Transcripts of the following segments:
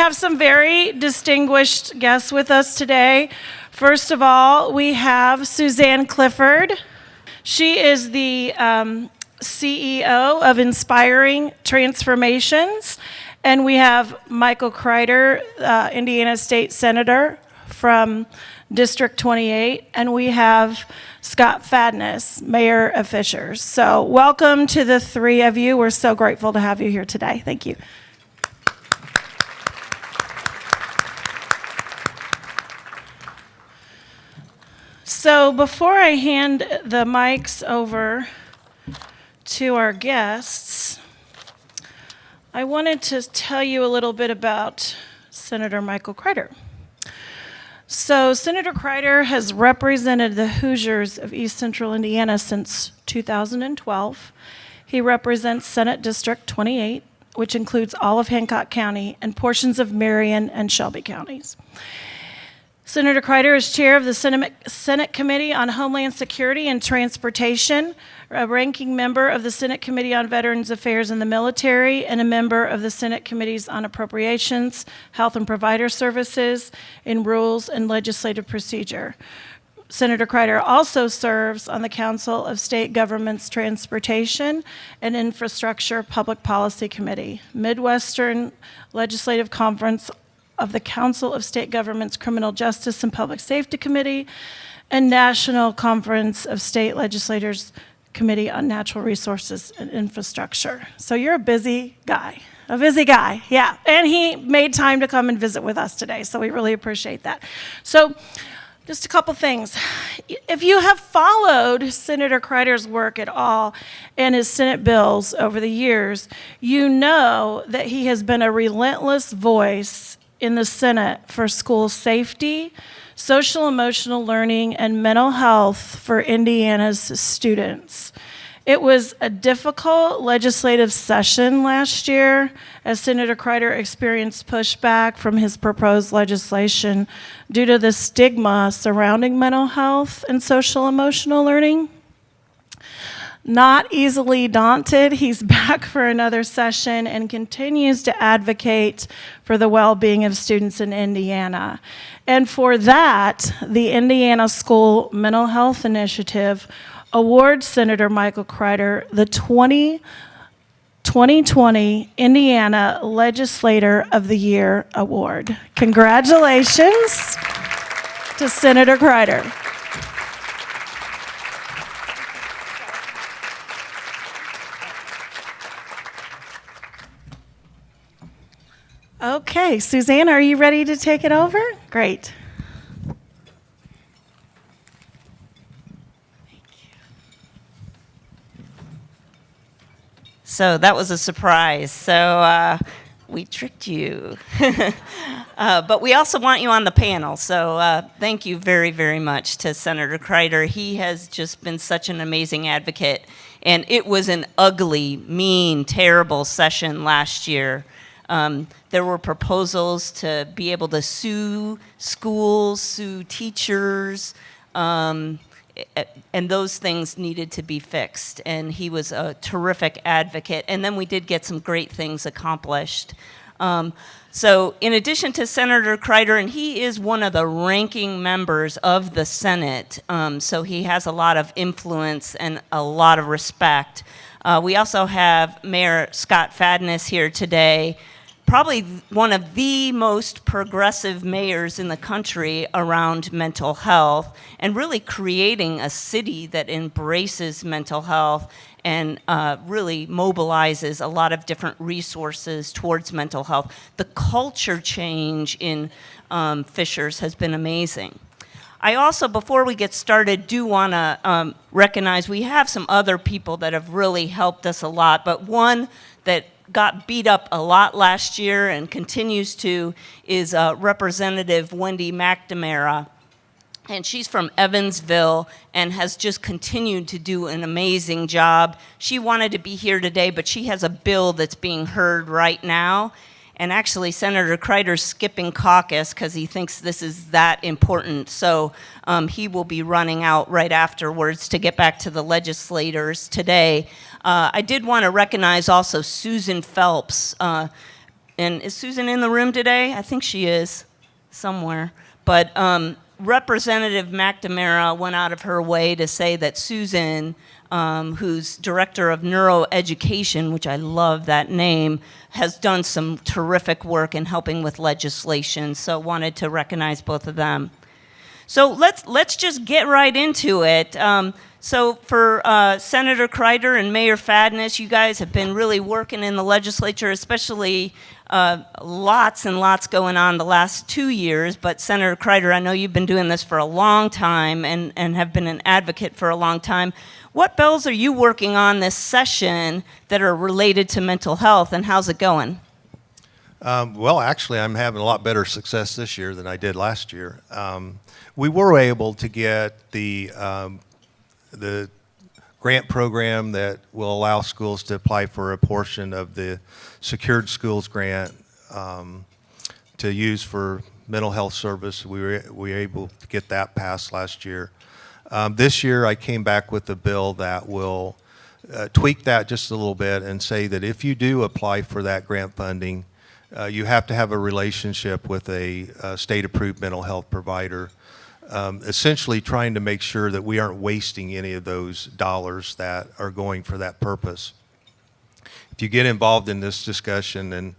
have some very distinguished guests with us today. First of all, we have Suzanne Clifford. She is the CEO of Inspiring Transformations. And we have Michael Crider, Indiana State Senator from District 28. And we have Scott Fadness, Mayor of Fishers. So welcome to the three of you. We're so grateful to have you here today. Thank you. So before I hand the mics over to our guests, I wanted to tell you a little bit about Senator Michael Crider. So Senator Crider has represented the Hoosiers of East Central Indiana since 2012. He represents Senate District 28, which includes all of Hancock County and portions of Marion and Shelby counties. Senator Crider is chair of the Senate Committee on Homeland Security and Transportation, a ranking member of the Senate Committee on Veterans Affairs and the Military, and a member of the Senate Committees on Appropriations, Health and Provider Services, and Rules and Legislative Procedure. Senator Crider also serves on the Council of State Governments Transportation and Infrastructure Public Policy Committee, Midwestern Legislative Conference of the Council of State Governments Criminal Justice and Public Safety Committee, and National Conference of State Legislators Committee on Natural Resources and Infrastructure. So you're a busy guy, yeah. And he made time to come and visit with us today, so we really appreciate that. So just a couple things. If you have followed Senator Crider's work at all and his Senate bills over the years, you know that he has been a relentless voice in the Senate for school safety, social emotional learning, and mental health for Indiana's students. It was a difficult legislative session last year as Senator Crider experienced pushback from his proposed legislation due to the stigma surrounding mental health and social emotional learning. Not easily daunted, he's back for another session and continues to advocate for the well-being of students in Indiana. And for that, the Indiana School Mental Health Initiative awards Senator Michael Crider the 2020 Indiana Legislator of the Year Award. Congratulations to Senator Crider. Okay, Suzanne, are you ready to take it over? Great. So that was a surprise. So we tricked you. But we also want you on the panel. So thank you very, very much to Senator Crider. He has just been such an amazing advocate. And it was an ugly, mean, terrible session last year. There were proposals to be able to sue schools, sue teachers, and those things needed to be fixed. And he was a terrific advocate. And then we did get some great things accomplished. So in addition to Senator Crider, and he is one of the ranking members of the Senate, so he has a lot of influence and a lot of respect. We also have Mayor Scott Fadness here today, probably one of the most progressive mayors in the country around mental health, and really creating a city that embraces mental health and really mobilizes a lot of different resources towards mental health. The culture change in Fishers has been amazing. I also, before we get started, do want to recognize we have some other people that have really helped us a lot, but one that got beat up a lot last year and continues to is Representative Wendy McNamara. And she's from Evansville and has just continued to do an amazing job. She wanted to be here today, but she has a bill that's being heard right now. And actually, Senator Crider's skipping caucus because he thinks this is that important. So he will be running out right afterwards to get back to the legislators today. I did want to recognize also Susan Phelps. and is Susan in the room today? I think she is somewhere. But Representative McNamara went out of her way to say that Susan, who's director of neuroeducation, which I love that name, has done some terrific work in helping with legislation. So wanted to recognize both of them. So let's just get right into it. So for Senator Crider and Mayor Fadness, you guys have been really working in the legislature, especially lots and lots going on the last 2 years. But Senator Crider, I know you've been doing this for a long time and have been an advocate for a long time. What bills are you working on this session that are related to mental health, and how's it going? Well, actually, I'm having a lot better success this year than I did last year. We were able to get the grant program that will allow schools to apply for a portion of the Secured Schools grant to use for mental health service. We were able to get that passed last year. This year, I came back with a bill that will tweak that just a little bit and say that if you do apply for that grant funding, you have to have a relationship with a state-approved mental health provider, essentially trying to make sure that we aren't wasting any of those dollars that are going for that purpose. If you get involved in this discussion and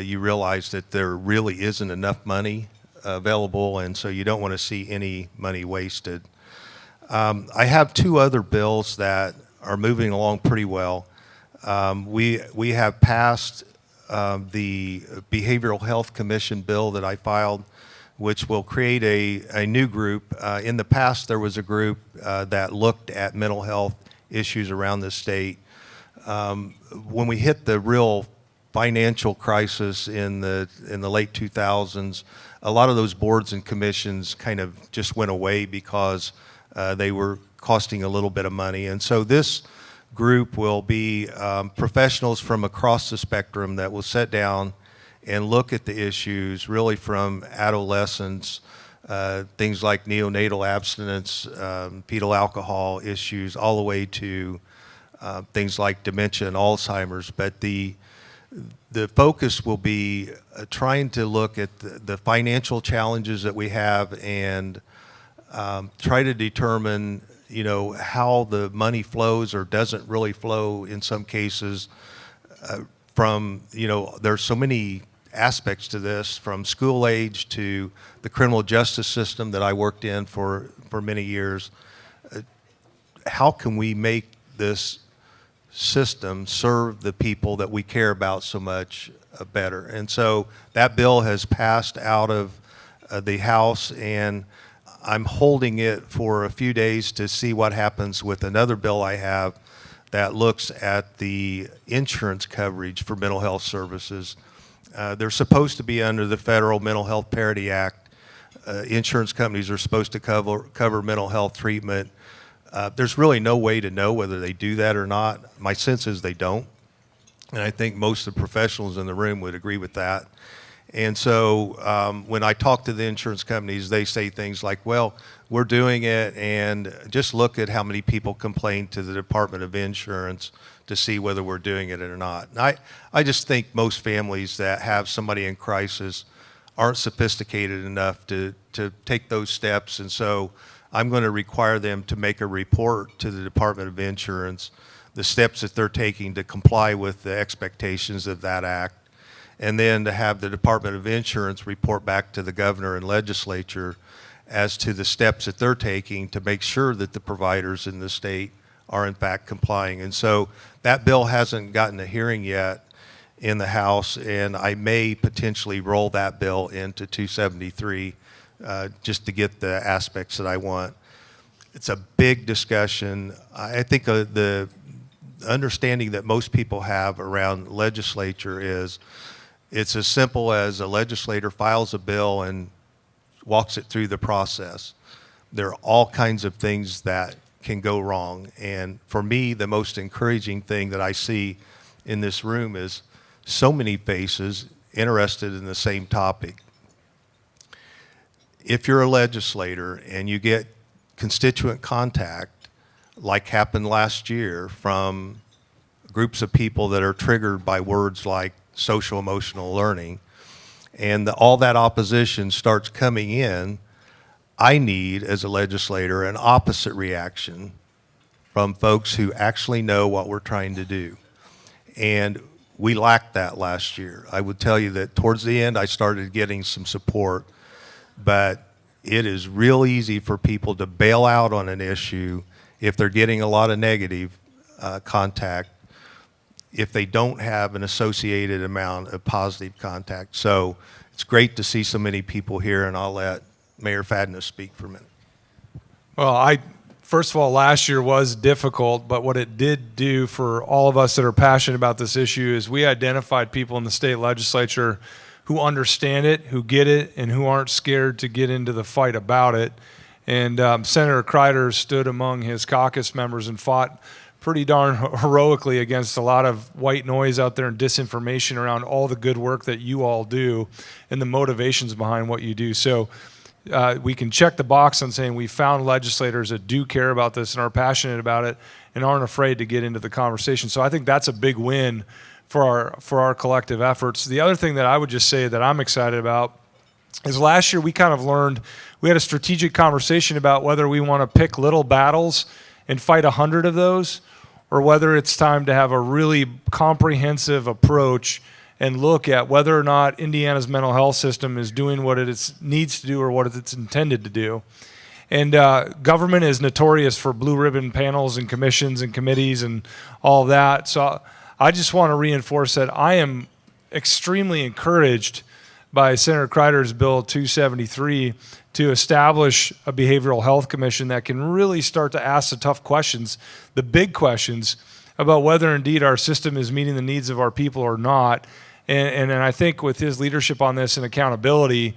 you realize that there really isn't enough money available, and so you don't want to see any money wasted. I have two other bills that are moving along pretty well. We have passed the Behavioral Health Commission bill that I filed, which will create a new group. In the past, there was a group that looked at mental health issues around the state. When we hit the real financial crisis in the late 2000s, a lot of those boards and commissions kind of just went away because they were costing a little bit of money. And so this group will be professionals from across the spectrum that will sit down and look at the issues really from adolescence, things like neonatal abstinence, fetal alcohol issues, all the way to things like dementia and Alzheimer's. But the focus will be trying to look at the financial challenges that we have and try to determine, how the money flows or doesn't really flow in some cases from, there's so many aspects to this, from school age to the criminal justice system that I worked in for many years. How can we make this system serve the people that we care about so much better? And so that bill has passed out of the House, and I'm holding it for a few days to see what happens with another bill I have that looks at the insurance coverage for mental health services. They're supposed to be under the Federal Mental Health Parity Act. Insurance companies are supposed to cover mental health treatment. There's really no way to know whether they do that or not. My sense is they don't. And I think most of the professionals in the room would agree with that. And so when I talk to the insurance companies, they say things like, well, we're doing it, and just look at how many people complain to the Department of Insurance to see whether we're doing it or not. And I just think most families that have somebody in crisis aren't sophisticated enough to take those steps. And so I'm going to require them to make a report to the Department of Insurance, the steps that they're taking to comply with the expectations of that act, and then to have the Department of Insurance report back to the governor and legislature as to the steps that they're taking to make sure that the providers in the state are in fact complying. And so that bill hasn't gotten a hearing yet in the House, and I may potentially roll that bill into 273 just to get the aspects that I want. It's a big discussion. I think the understanding that most people have around legislature is it's as simple as a legislator files a bill and walks it through the process. There are all kinds of things that can go wrong. And for me, the most encouraging thing that I see in this room is so many faces interested in the same topic. If you're a legislator and you get constituent contact, like happened last year, from groups of people that are triggered by words like social emotional learning, and all that opposition starts coming in, I need, as a legislator, an opposite reaction from folks who actually know what we're trying to do. And we lacked that last year. I would tell you that towards the end, I started getting some support, but it is real easy for people to bail out on an issue if they're getting a lot of negative contact, if they don't have an associated amount of positive contact. So it's great to see so many people here, and I'll let Mayor Fadness speak for a minute. Well, first of all, last year was difficult, but what it did do for all of us that are passionate about this issue is we identified people in the state legislature who understand it, who get it, and who aren't scared to get into the fight about it. And Senator Crider stood among his caucus members and fought pretty darn heroically against a lot of white noise out there and disinformation around all the good work that you all do and the motivations behind what you do. So we can check the box on saying we found legislators that do care about this and are passionate about it and aren't afraid to get into the conversation. So I think that's a big win for our collective efforts. The other thing that I would just say that I'm excited about is last year we kind of learned, we had a strategic conversation about whether we want to pick little battles and fight 100 of those, or whether it's time to have a really comprehensive approach and look at whether or not Indiana's mental health system is doing what it needs to do or what it's intended to do. And government is notorious for blue ribbon panels and commissions and committees and all that. So I just want to reinforce that I am extremely encouraged by Senator Crider's Bill 273 to establish a behavioral health commission that can really start to ask the tough questions, the big questions about whether indeed our system is meeting the needs of our people or not. And I think with his leadership on this and accountability,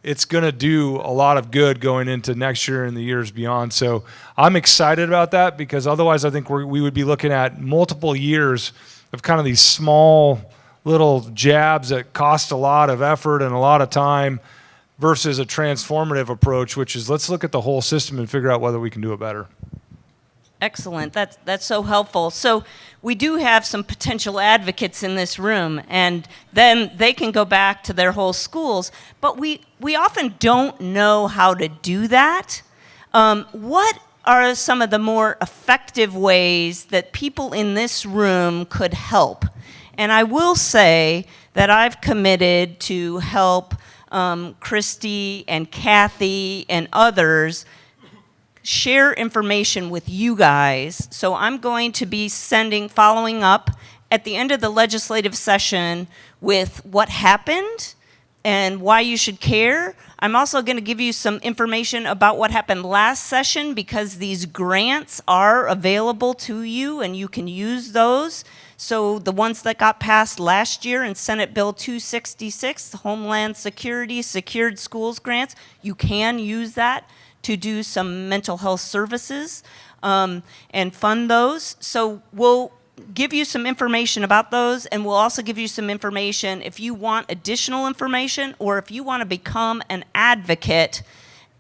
it's going to do a lot of good going into next year and the years beyond. So I'm excited about that, because otherwise I think we would be looking at multiple years of kind of these small little jabs that cost a lot of effort and a lot of time versus a transformative approach, which is let's look at the whole system and figure out whether we can do it better. Excellent. That's so helpful. So we do have some potential advocates in this room, and then they can go back to their whole schools. But we often don't know how to do that. What are some of the more effective ways that people in this room could help? And I will say that I've committed to help Kristy and Kathy and others share information with you guys. So I'm going to be following up at the end of the legislative session with what happened and why you should care. I'm also going to give you some information about what happened last session, because these grants are available to you and you can use those. So the ones that got passed last year in Senate Bill 266, the Homeland Security Secured Schools Grants, you can use that to do some mental health services and fund those. So we'll give you some information about those, and we'll also give you some information if you want additional information, or if you want to become an advocate,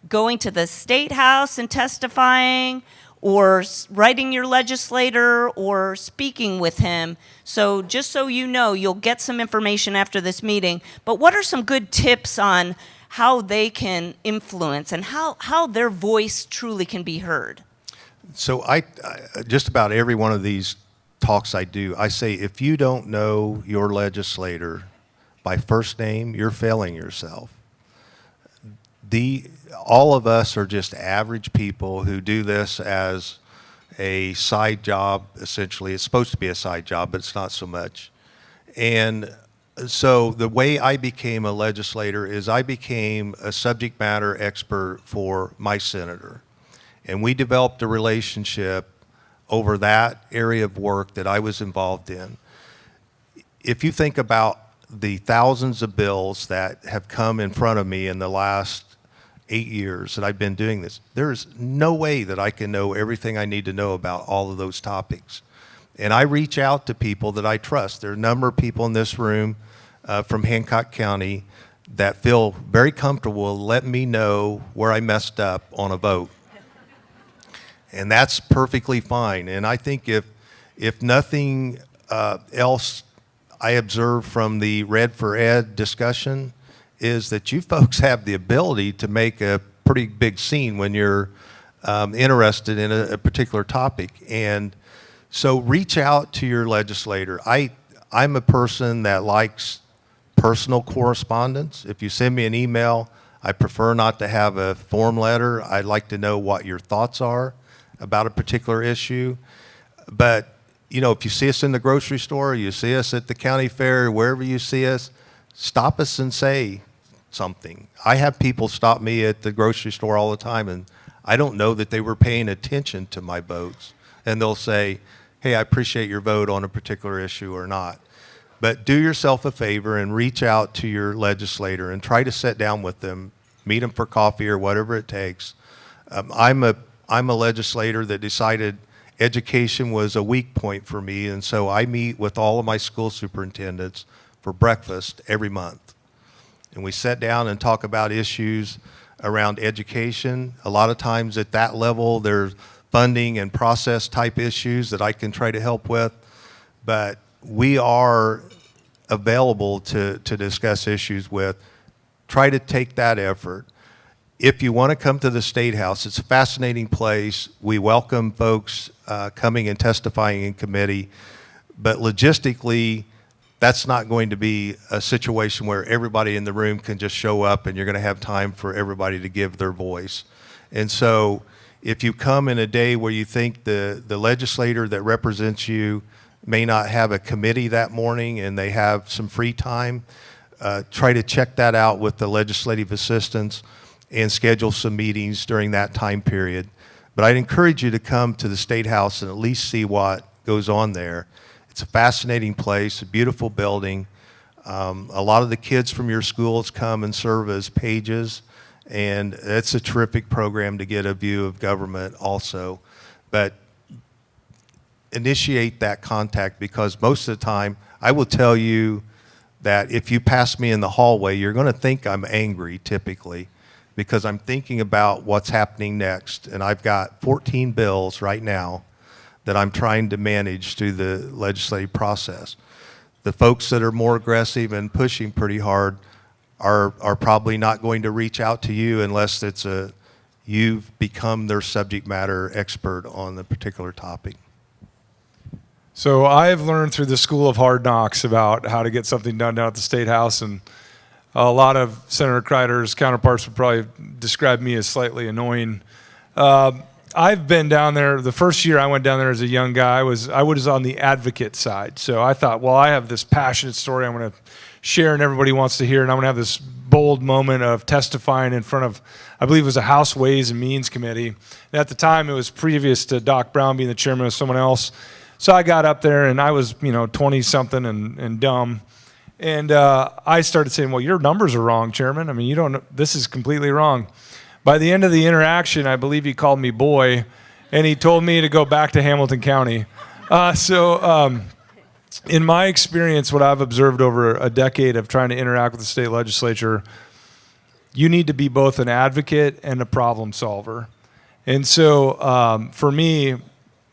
going to the State House and testifying, or writing your legislator, or speaking with him. So just so you know, you'll get some information after this meeting. But what are some good tips on how they can influence and how their voice truly can be heard? So I just about every one of these talks I do, I say, if you don't know your legislator by first name, you're failing yourself. All of us are just average people who do this as a side job, essentially. It's supposed to be a side job, but it's not so much. And so the way I became a legislator is I became a subject matter expert for my senator. And we developed a relationship over that area of work that I was involved in. If you think about the thousands of bills that have come in front of me in the last 8 years that I've been doing this, there's no way that I can know everything I need to know about all of those topics. And I reach out to people that I trust. There are a number of people in this room from Hancock County that feel very comfortable letting me know where I messed up on a vote. And that's perfectly fine. And I think if nothing else, I observed from the Red for Ed discussion is that you folks have the ability to make a pretty big scene when you're interested in a particular topic. And so reach out to your legislator. I'm a person that likes personal correspondence. If you send me an email, I prefer not to have a form letter. I'd like to know what your thoughts are about a particular issue. But, you know, if you see us in the grocery store, you see us at the county fair, wherever you see us, stop us and say something. I have people stop me at the grocery store all the time, and I don't know that they were paying attention to my votes. And they'll say, hey, I appreciate your vote on a particular issue or not. But do yourself a favor and reach out to your legislator and try to sit down with them, meet them for coffee or whatever it takes. I'm a legislator that decided education was a weak point for me, and so I meet with all of my school superintendents for breakfast every month. And we sit down and talk about issues around education. A lot of times at that level, there's funding and process type issues that I can try to help with. But we are available to discuss issues with. Try to take that effort. If you want to come to the State House, it's a fascinating place. We welcome folks coming and testifying in committee. But logistically, that's not going to be a situation where everybody in the room can just show up and you're going to have time for everybody to give their voice. And so if you come in a day where you think the legislator that represents you may not have a committee that morning and they have some free time, try to check that out with the legislative assistants and schedule some meetings during that time period. But I'd encourage you to come to the State House and at least see what goes on there. It's a fascinating place, a beautiful building. A lot of the kids from your schools come and serve as pages, and it's a terrific program to get a view of government also. But initiate that contact, because most of the time, I will tell you that if you pass me in the hallway, you're going to think I'm angry typically, because I'm thinking about what's happening next. And I've got 14 bills right now that I'm trying to manage through the legislative process. The folks that are more aggressive and pushing pretty hard are probably not going to reach out to you unless you've become their subject matter expert on the particular topic. So I've learned through the School of Hard Knocks about how to get something done down at the State House, and a lot of Senator Crider's counterparts would probably describe me as slightly annoying. I've been down there. The first year I went down there as a young guy, I was on the advocate side. So I thought, well, I have this passionate story I'm going to share and everybody wants to hear, and I'm going to have this bold moment of testifying in front of, I believe it was a House Ways and Means Committee. And at the time, it was previous to Doc Brown being the chairman of someone else. So I got up there, and I was, 20-something and dumb. And I started saying, well, your numbers are wrong, Chairman. I mean, this is completely wrong. By the end of the interaction, I believe he called me boy, and he told me to go back to Hamilton County. In my experience, what I've observed over a decade of trying to interact with the state legislature, you need to be both an advocate and a problem solver. And so for me,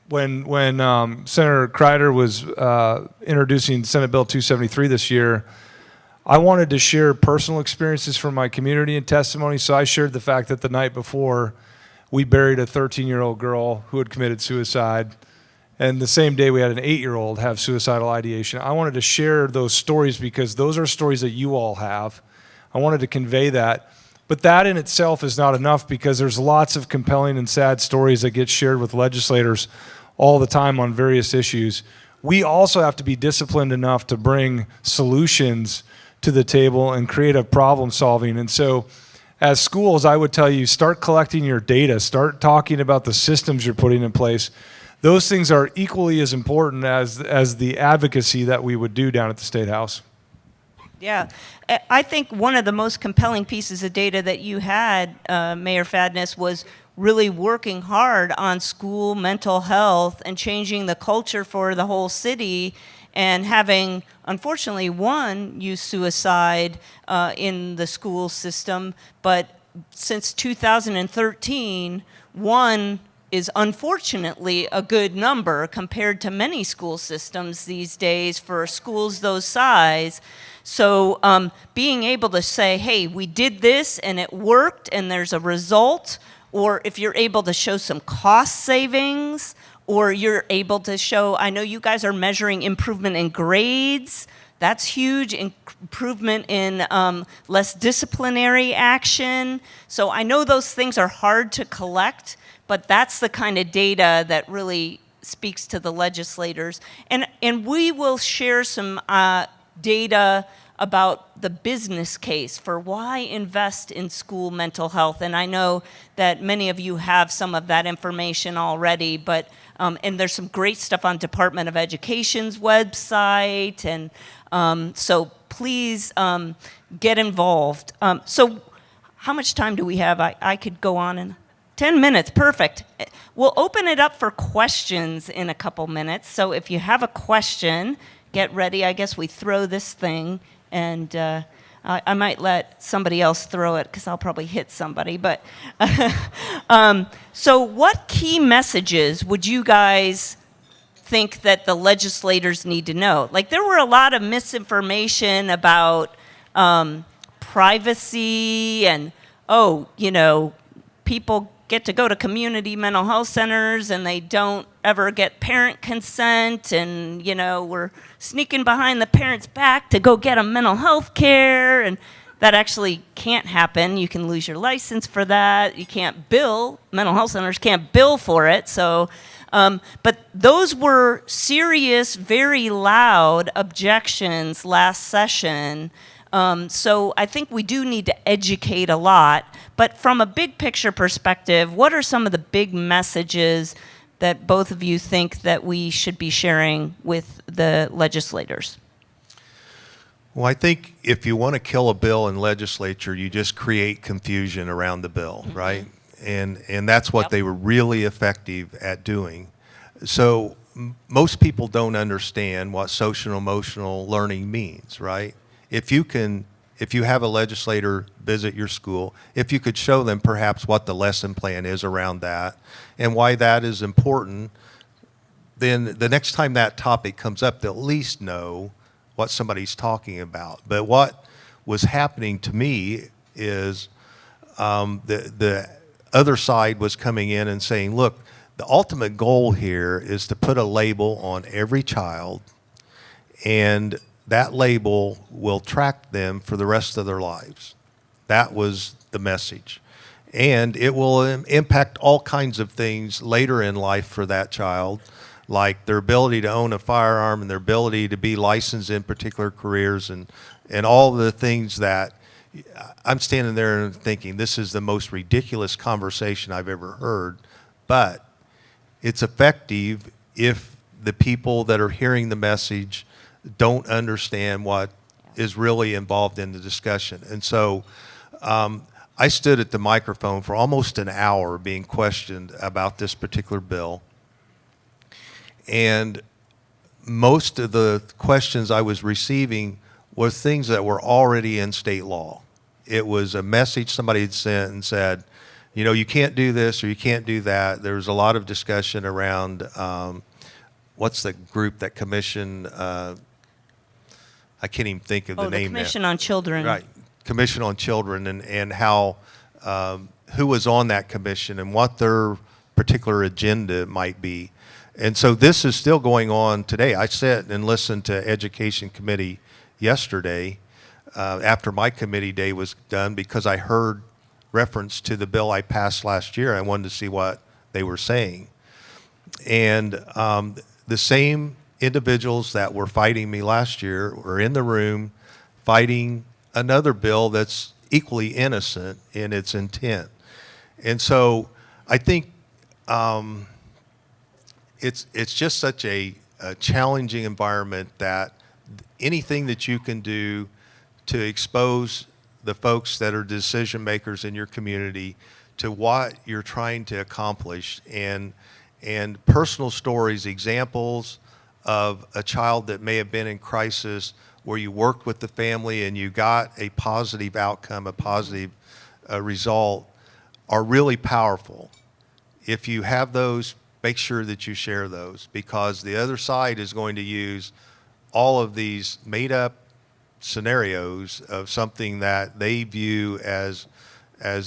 when Senator Crider was introducing Senate Bill 273 this year, I wanted to share personal experiences from my community and testimony, so I shared the fact that the night before, we buried a 13-year-old girl who had committed suicide, and the same day we had an 8-year-old have suicidal ideation. I wanted to share those stories because those are stories that you all have. I wanted to convey that. But that in itself is not enough, because there's lots of compelling and sad stories that get shared with legislators all the time on various issues. We also have to be disciplined enough to bring solutions to the table and creative problem solving. And so as schools, I would tell you, start collecting your data, start talking about the systems you're putting in place. Those things are equally as important as the advocacy that we would do down at the State House. Yeah, I think one of the most compelling pieces of data that you had, Mayor Fadness, was really working hard on school mental health and changing the culture for the whole city, and having, unfortunately, one youth suicide in the school system, but since 2013, one is unfortunately a good number compared to many school systems these days for schools those size. So being able to say, hey, we did this and it worked and there's a result, or if you're able to show some cost savings, or you're able to show, I know you guys are measuring improvement in grades. That's huge. Improvement in less disciplinary action. So I know those things are hard to collect, but that's the kind of data that really speaks to the legislators. And we will share some data about the business case for why invest in school mental health. And I know that many of you have some of that information already, but and there's some great stuff on Department of Education's website, and so please get involved. So how much time do we have? I could go on in 10 minutes, perfect. We'll open it up for questions in a couple minutes. So if you have a question, get ready. I guess we throw this thing, and I might let somebody else throw it because I'll probably hit somebody. But so what key messages would you guys think that the legislators need to know? Like, there were a lot of misinformation about privacy and, people get to go to community mental health centers and they don't ever get parent consent, and we're sneaking behind the parents' back to go get them mental health care, and that actually can't happen. You can lose your license for that. You can't bill. Mental health centers can't bill for it. So, but those were serious, very loud objections last session. So I think we do need to educate a lot. But from a big picture perspective, what are some of the big messages that both of you think that we should be sharing with the legislators? Well, I think if you want to kill a bill in legislature, you just create confusion around the bill, right? And that's what they were really effective at doing. So most people don't understand what social and emotional learning means, right? If you have a legislator visit your school, if you could show them perhaps what the lesson plan is around that and why that is important, then the next time that topic comes up, they'll at least know what somebody's talking about. But what was happening to me is the other side was coming in and saying, look, the ultimate goal here is to put a label on every child, and that label will track them for the rest of their lives. That was the message. And it will impact all kinds of things later in life for that child, like their ability to own a firearm and their ability to be licensed in particular careers, and all the things that I'm standing there and thinking, this is the most ridiculous conversation I've ever heard. But it's effective if the people that are hearing the message don't understand what is really involved in the discussion. And so I stood at the microphone for almost an hour being questioned about this particular bill. And most of the questions I was receiving were things that were already in state law. It was a message somebody had sent and said, you can't do this or you can't do that. There was a lot of discussion around what's the group that commission, I can't even think of the name now. The Commission on Children. Right, Commission on Children, and how, who was on that commission and what their particular agenda might be. And so this is still going on today. I sat and listened to Education Committee yesterday after my committee day was done, because I heard reference to the bill I passed last year. I wanted to see what they were saying. And the same individuals that were fighting me last year were in the room fighting another bill that's equally innocent in its intent. And so I think it's just such a challenging environment that anything that you can do to expose the folks that are decision makers in your community to what you're trying to accomplish, and personal stories, examples of a child that may have been in crisis where you worked with the family and you got a positive outcome, a positive result, are really powerful. if you have those, make sure that you share those, because the other side is going to use all of these made-up scenarios of something that they view as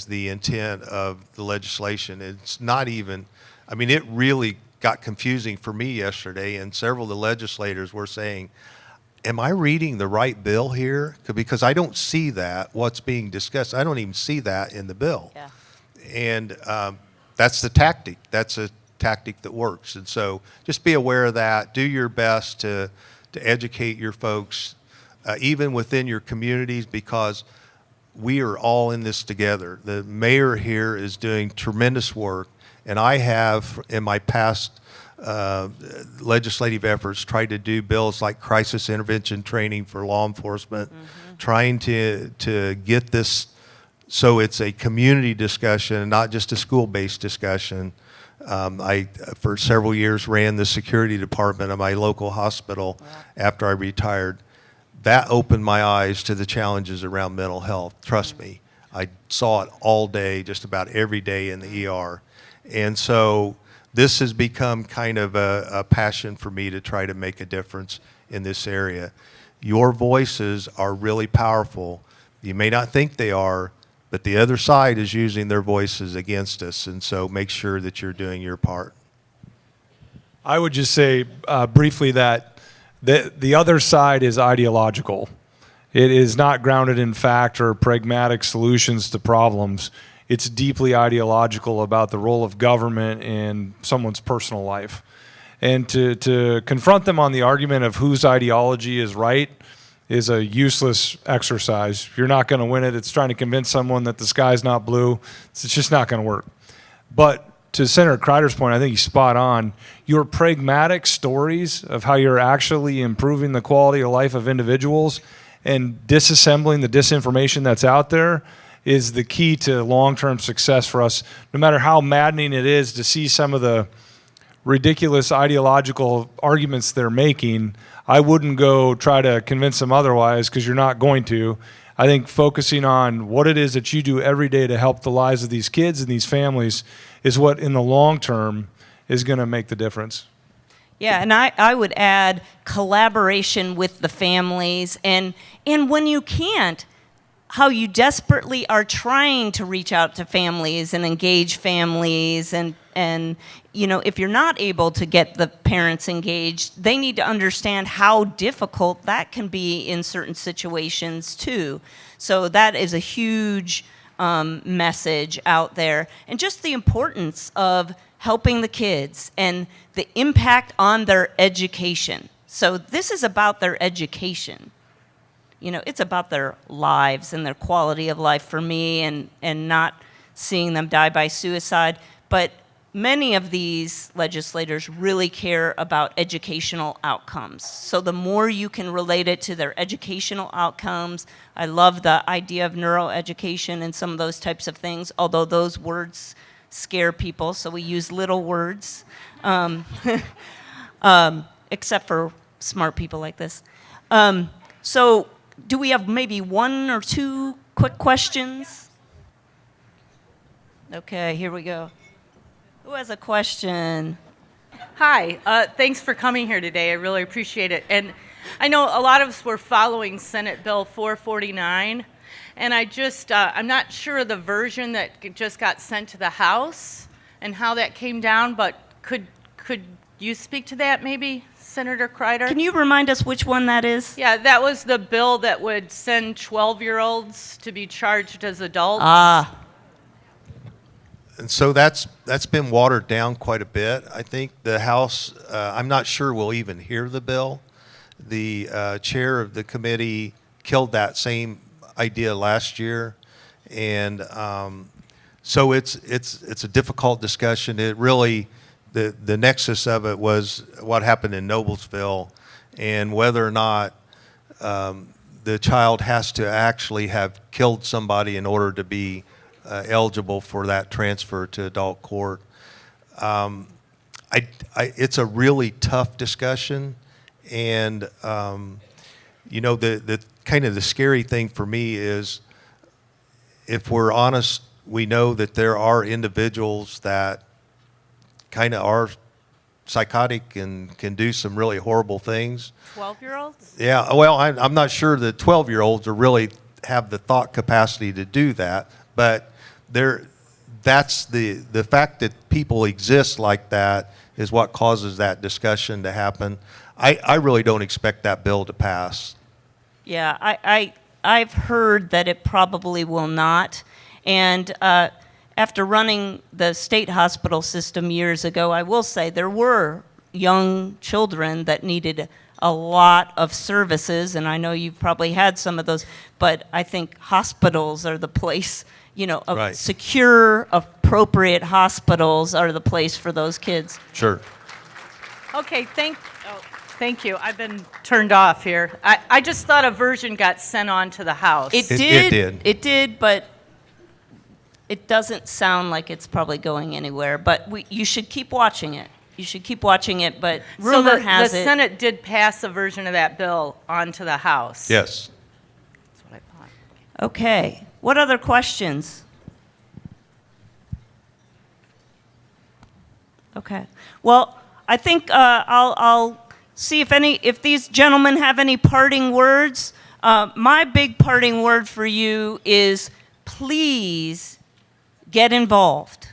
the intent of the legislation. It's not even, I mean, it really got confusing for me yesterday, and several of the legislators were saying, am I reading the right bill here? Because I don't see that, what's being discussed. I don't even see that in the bill. Yeah. And that's the tactic. That's a tactic that works. And so just be aware of that. Do your best to educate your folks, even within your communities, because we are all in this together. The mayor here is doing tremendous work, and I have, in my past legislative efforts, tried to do bills like crisis intervention training for law enforcement, trying to get this so it's a community discussion and not just a school-based discussion. I, for several years, ran the security department of my local hospital after I retired. That opened my eyes to the challenges around mental health. Trust me, I saw it all day, just about every day in the ER. And so this has become kind of a passion for me to try to make a difference in this area. Your voices are really powerful. You may not think they are, but the other side is using their voices against us, and so make sure that you're doing your part. I would just say briefly that the other side is ideological. It is not grounded in fact or pragmatic solutions to problems. It's deeply ideological about the role of government in someone's personal life. And to confront them on the argument of whose ideology is right is a useless exercise. You're not going to win it. It's trying to convince someone that the sky's not blue. It's just not going to work. But to Senator Crider's point, I think he's spot on. Your pragmatic stories of how you're actually improving the quality of life of individuals and disassembling the disinformation that's out there is the key to long-term success for us, no matter how maddening it is to see some of the ridiculous ideological arguments they're making. I wouldn't go try to convince them otherwise, because you're not going to. I think focusing on what it is that you do every day to help the lives of these kids and these families is what, in the long term, is going to make the difference. Yeah, and I would add collaboration with the families, and when you can't, how you desperately are trying to reach out to families and engage families, and you know, if you're not able to get the parents engaged, they need to understand how difficult that can be in certain situations too. So that is a huge message out there, and just the importance of helping the kids and the impact on their education. So this is about their education. You know, it's about their lives and their quality of life for me, and not seeing them die by suicide. But many of these legislators really care about educational outcomes. So the more you can relate it to their educational outcomes, I love the idea of neuroeducation and some of those types of things, although those words scare people, so we use little words, except for smart people like this. So do we have maybe one or two quick questions? Okay, here we go. Who has a question? Hi, thanks for coming here today. I really appreciate it. And I know a lot of us were following Senate Bill 449, and I'm not sure of the version that just got sent to the House and how that came down, but could you speak to that maybe, Senator Crider? Can you remind us which one that is? Yeah, that was the bill that would send 12-year-olds to be charged as adults. And so that's been watered down quite a bit. I think the House, I'm not sure we'll even hear the bill. The chair of the committee killed that same idea last year, and so it's a difficult discussion. It really, the nexus of it was what happened in Noblesville, and whether or not the child has to actually have killed somebody in order to be eligible for that transfer to adult court. It's a really tough discussion, and you know, the kind of the scary thing for me is, if we're honest, we know that there are individuals that kind of are psychotic and can do some really horrible things. 12-year-olds? Yeah, well, I'm not sure the 12-year-olds are really have the thought capacity to do that, but that's the fact that people exist like that is what causes that discussion to happen. I really don't expect that bill to pass. Yeah, I've heard that it probably will not. And after running the state hospital system years ago, I will say there were young children that needed a lot of services, and I know you've probably had some of those, but I think hospitals are the place, Right. secure, appropriate hospitals are the place for those kids. Sure. Okay, thank you. I've been turned off here. I just thought a version got sent on to the House. It It did. did. It did, but it doesn't sound like it's probably going anywhere. But you should keep watching it. You should keep watching it. But So rumor the has it. Senate did pass a version of that bill onto the House. Yes. That's what I thought. Okay. What other questions? Okay. Well, I think I'll see if these gentlemen have any parting words. My big parting word for you is please get involved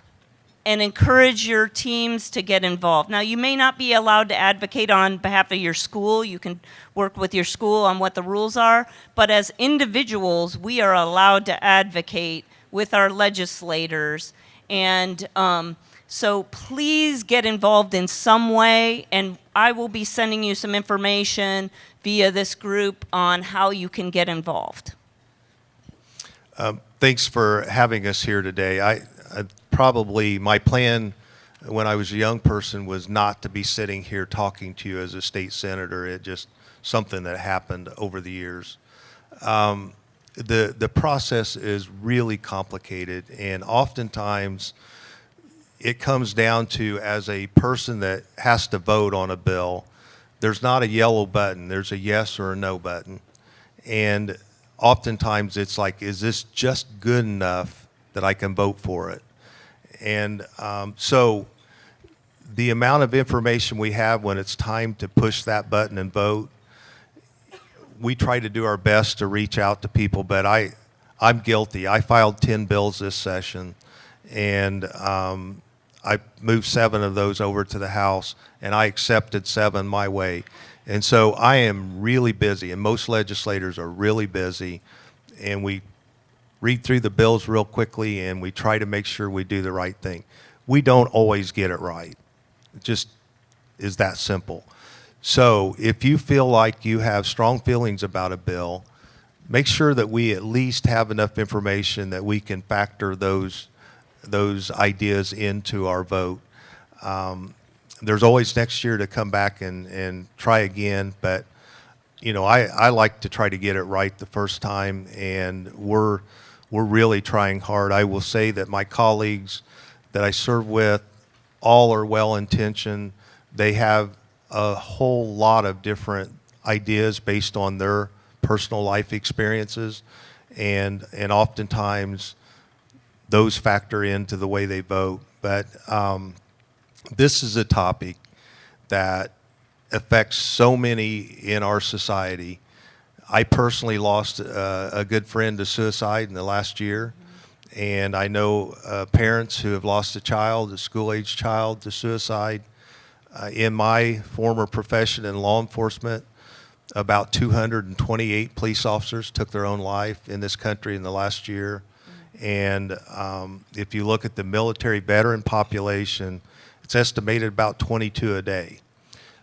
and encourage your teams to get involved. Now, you may not be allowed to advocate on behalf of your school. You can work with your school on what the rules are. But as individuals, we are allowed to advocate with our legislators. And so please get involved in some way. And I will be sending you some information via this group on how you can get involved. Thanks for having us here today. I probably, my plan when I was a young person was not to be sitting here talking to you as a state senator. It just something that happened over the years. The process is really complicated, and oftentimes it comes down to, as a person that has to vote on a bill, there's not a yellow button, there's a yes or a no button. And oftentimes it's like, is this just good enough that I can vote for it? And so the amount of information we have when it's time to push that button and vote, we try to do our best to reach out to people, but I'm guilty. I filed 10 bills this session, and I moved 7 of those over to the House, and I accepted 7 my way. And so I am really busy, and most legislators are really busy, and we read through the bills real quickly, and we try to make sure we do the right thing. We don't always get it right. It just is that simple. So if you feel like you have strong feelings about a bill, make sure that we at least have enough information that we can factor those ideas into our vote. There's always next year to come back and try again, but I like to try to get it right the first time, and we're really trying hard. I will say that my colleagues that I serve with all are well-intentioned. They have a whole lot of different ideas based on their personal life experiences, and oftentimes those factor into the way they vote. But this is a topic that affects so many in our society. I personally lost a good friend to suicide in the last year, and I know parents who have lost a child, a school-age child, to suicide. In my former profession in law enforcement, about 228 police officers took their own life in this country in the last year. And if you look at the military veteran population, it's estimated about 22 a day.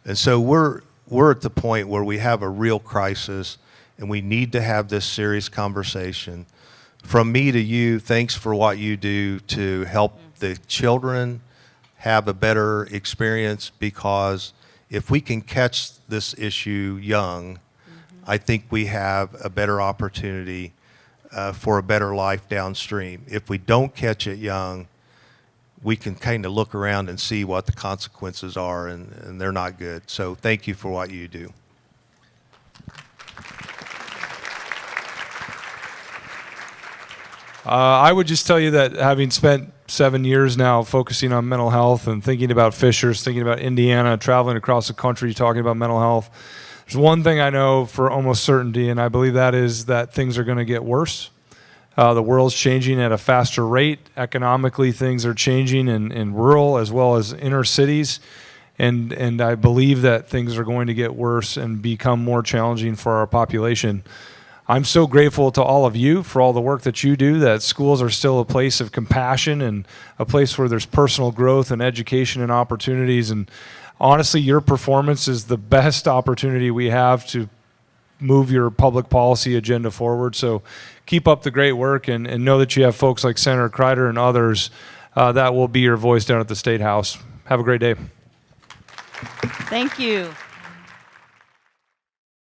And so we're at the point where we have a real crisis, and we need to have this serious conversation. From me to you, thanks for what you do to help the children have a better experience, because if we can catch this issue young, I think we have a better opportunity for a better life downstream. If we don't catch it young, we can kind of look around and see what the consequences are, and they're not good. So thank you for what you do. I would just tell you that having spent 7 years now focusing on mental health and thinking about Fishers, thinking about Indiana, traveling across the country talking about mental health. There's one thing I know for almost certainty, and I believe that is that things are going to get worse. The world's changing at a faster rate. Economically, things are changing in rural as well as inner cities. And I believe that things are going to get worse and become more challenging for our population. I'm so grateful to all of you for all the work that you do, that schools are still a place of compassion and a place where there's personal growth and education and opportunities. And honestly, your performance is the best opportunity we have to move your public policy agenda forward. So keep up the great work and know that you have folks like Senator Crider and others that will be your voice down at the State House. Have a great day. Thank you.